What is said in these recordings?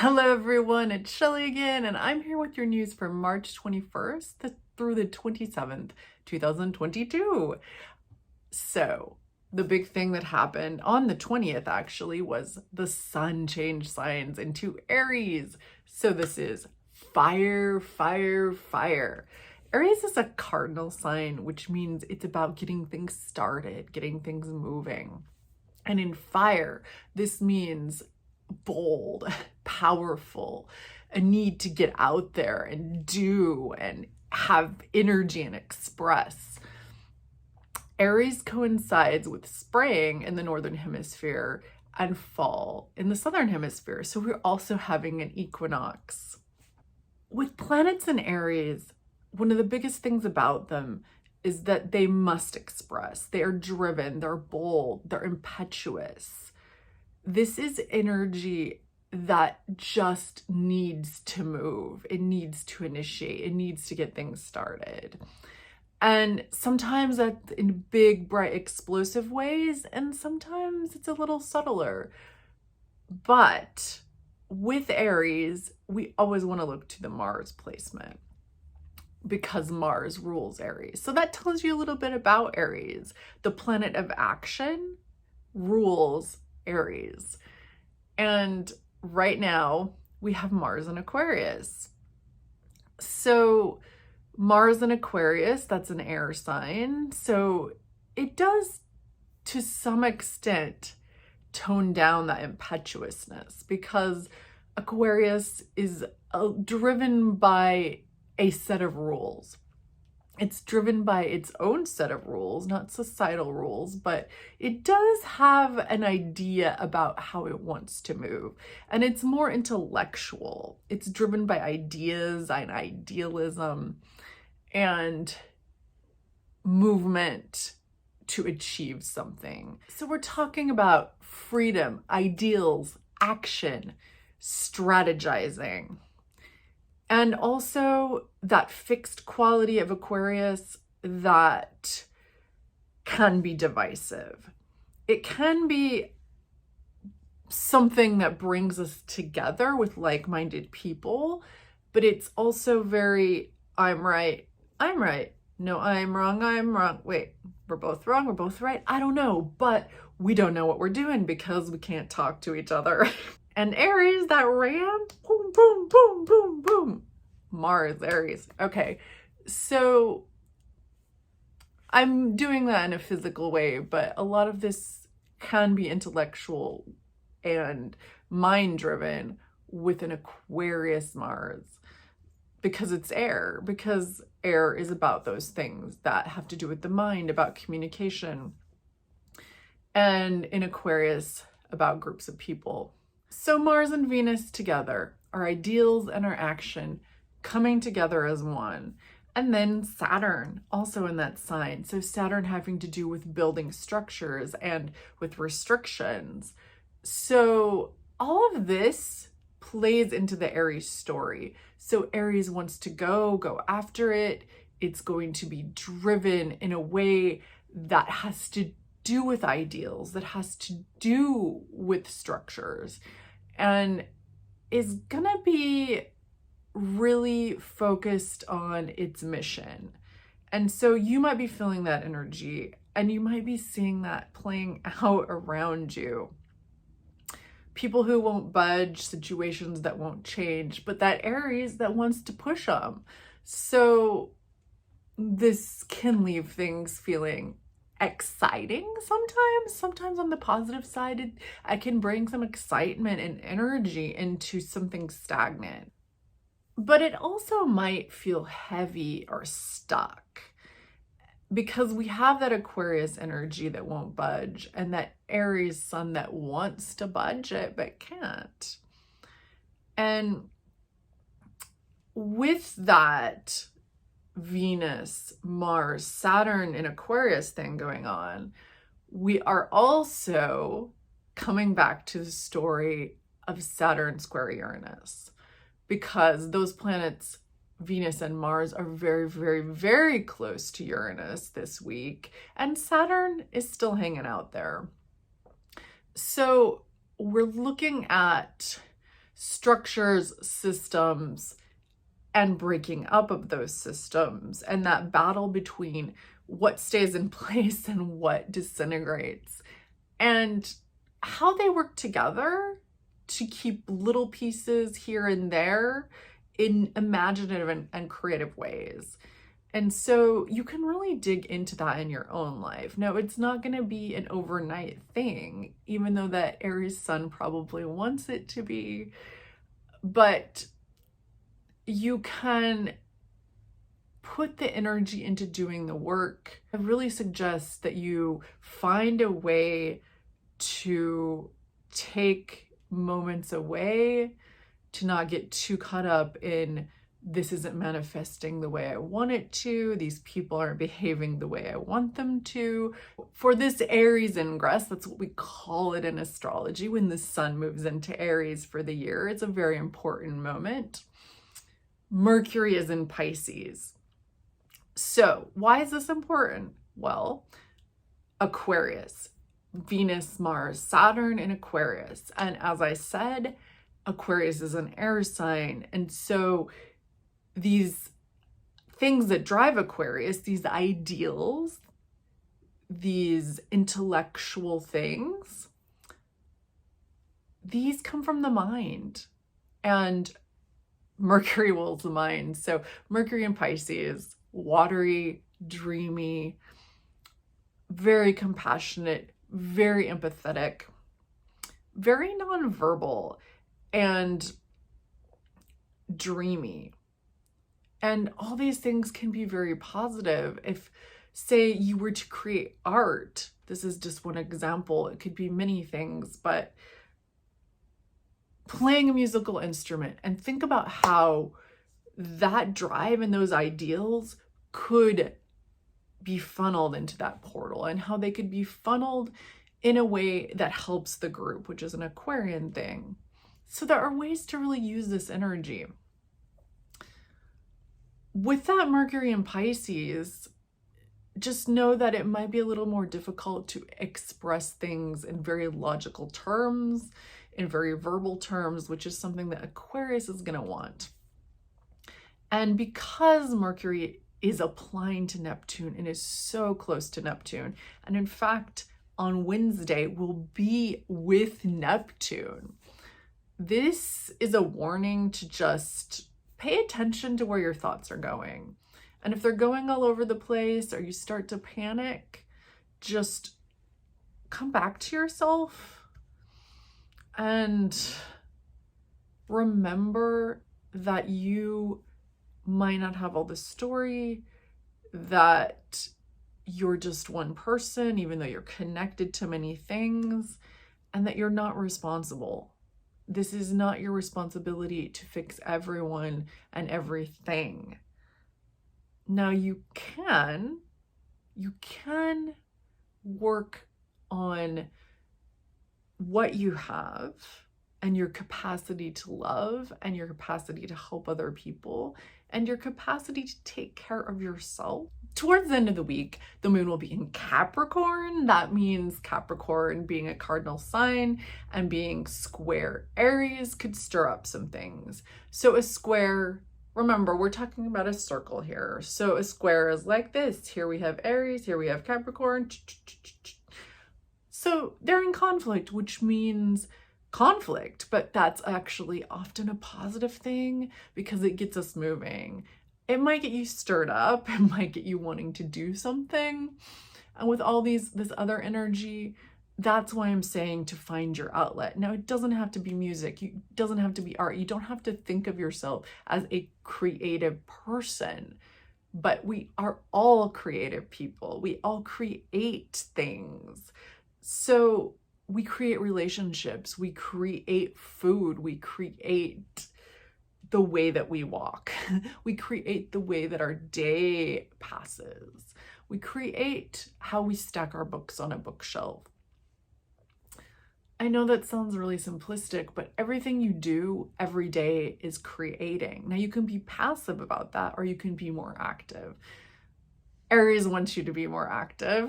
Hello everyone, it's Shelly again, and I'm here with your news for March 21st through the 27th, 2022. So, the big thing that happened on the 20th actually was the sun changed signs into Aries. So this is fire, fire, fire. Aries is a cardinal sign, which means it's about getting things started, getting things moving. And in fire, this means bold, powerful, a need to get out there and do and have energy and express. Aries coincides with spring in the northern hemisphere and fall in the southern hemisphere. So we're also having an equinox. With planets in Aries, one of the biggest things about them is that they must express. They are driven, they're bold, they're impetuous. This is energy that just needs to move. It needs to initiate. It needs to get things started. And sometimes that's in big, bright, explosive ways, and sometimes it's a little subtler. But with Aries, we always want to look to the Mars placement because Mars rules Aries. So that tells you a little bit about Aries. The planet of action rules Aries. And right now we have Mars in Aquarius. So Mars in Aquarius, that's an air sign. So it does to some extent tone down that impetuousness because Aquarius is driven by a set of rules. It's driven by its own set of rules, not societal rules, but it does have an idea about how it wants to move. And it's more intellectual. It's driven by ideas and idealism and movement to achieve something. So we're talking about freedom, ideals, action, strategizing. And also that fixed quality of Aquarius that can be divisive. It can be something that brings us together with like-minded people, but it's also very, I'm right, no, I'm wrong, wait, we're both wrong, we're both right, I don't know, but we don't know what we're doing because we can't talk to each other. And Aries, that ram, boom, boom, boom, boom, boom. Mars, Aries. Okay, so I'm doing that in a physical way, but a lot of this can be intellectual and mind-driven with an Aquarius Mars because it's air, because air is about those things that have to do with the mind, about communication, and in Aquarius, about groups of people. So Mars and Venus together, our ideals and our action coming together as one. And then Saturn also in that sign. So Saturn having to do with building structures and with restrictions. So all of this plays into the Aries story. So Aries wants to go after it. It's going to be driven in a way that has to do with ideals, that has to do with structures, and is gonna be really focused on its mission. And so you might be feeling that energy and you might be seeing that playing out around you. People who won't budge, situations that won't change, but that Aries that wants to push them. So this can leave things feeling exciting sometimes on the positive side. I can bring some excitement and energy into something stagnant. But it also might feel heavy or stuck because we have that Aquarius energy that won't budge and that Aries sun that wants to budge it but can't. And with that Venus, Mars, Saturn in Aquarius thing going on, we are also coming back to the story of Saturn square Uranus, because those planets, Venus and Mars, are very, very, very close to Uranus this week, and Saturn is still hanging out there. So we're looking at structures, systems, and breaking up of those systems, and that battle between what stays in place and what disintegrates, and how they work together to keep little pieces here and there in imaginative and creative ways. And so you can really dig into that in your own life. Now, it's not going to be an overnight thing, even though that Aries Sun probably wants it to be, but you can put the energy into doing the work. I really suggest that you find a way to take moments away, to not get too caught up in this isn't manifesting the way I want it to, these people aren't behaving the way I want them to. For this Aries ingress, that's what we call it in astrology, when the sun moves into Aries for the year, it's a very important moment. Mercury is in Pisces. So why is this important? Well, Aquarius, Venus, Mars, Saturn in Aquarius. And as I said, Aquarius is an air sign. And so these things that drive Aquarius, these ideals, these intellectual things, these come from the mind. And Mercury rules the mind. So Mercury in Pisces, watery, dreamy, very compassionate, very empathetic, very nonverbal, and dreamy. And all these things can be very positive. If, say, you were to create art, this is just one example, it could be many things, but playing a musical instrument, and think about how that drive and those ideals could be funneled into that portal, and how they could be funneled in a way that helps the group, which is an Aquarian thing. So there are ways to really use this energy. With that Mercury in Pisces, just know that it might be a little more difficult to express things in very logical terms, in very verbal terms, which is something that Aquarius is going to want. And because Mercury is applying to Neptune and is so close to Neptune, and in fact, on Wednesday will be with Neptune, this is a warning to just pay attention to where your thoughts are going. And if they're going all over the place or you start to panic, just come back to yourself and remember that you might not have all the story, that you're just one person, even though you're connected to many things, and that you're not responsible. This is not your responsibility to fix everyone and everything. Now you can work on what you have and your capacity to love and your capacity to help other people and your capacity to take care of yourself. Towards the end of the week, the moon will be in Capricorn. That means Capricorn being a cardinal sign and being square Aries could stir up some things. So a square, remember, we're talking about a circle here. So a square is like this. Here we have Aries, here we have Capricorn. So they're in conflict, which means conflict, but that's actually often a positive thing because it gets us moving. It might get you stirred up, it might get you wanting to do something. And with all this other energy, that's why I'm saying to find your outlet. Now, it doesn't have to be music, it doesn't have to be art. You don't have to think of yourself as a creative person, but we are all creative people. We all create things. So we create relationships, we create food, we create the way that we walk. We create the way that our day passes. We create how we stack our books on a bookshelf. I know that sounds really simplistic, but everything you do every day is creating. Now you can be passive about that, or you can be more active. Aries wants you to be more active.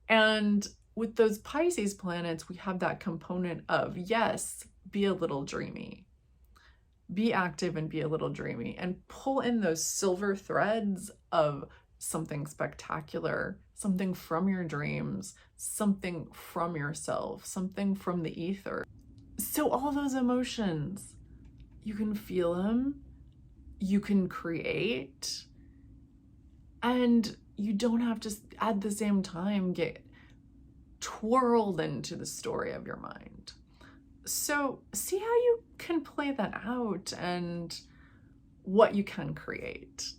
And with those Pisces planets, we have that component of, yes, be a little dreamy. Be active and be a little dreamy, and pull in those silver threads of something spectacular, something from your dreams, something from yourself, something from the ether. So all those emotions, you can feel them, you can create, and you don't have to at the same time get twirled into the story of your mind. So see how you can play that out and what you can create.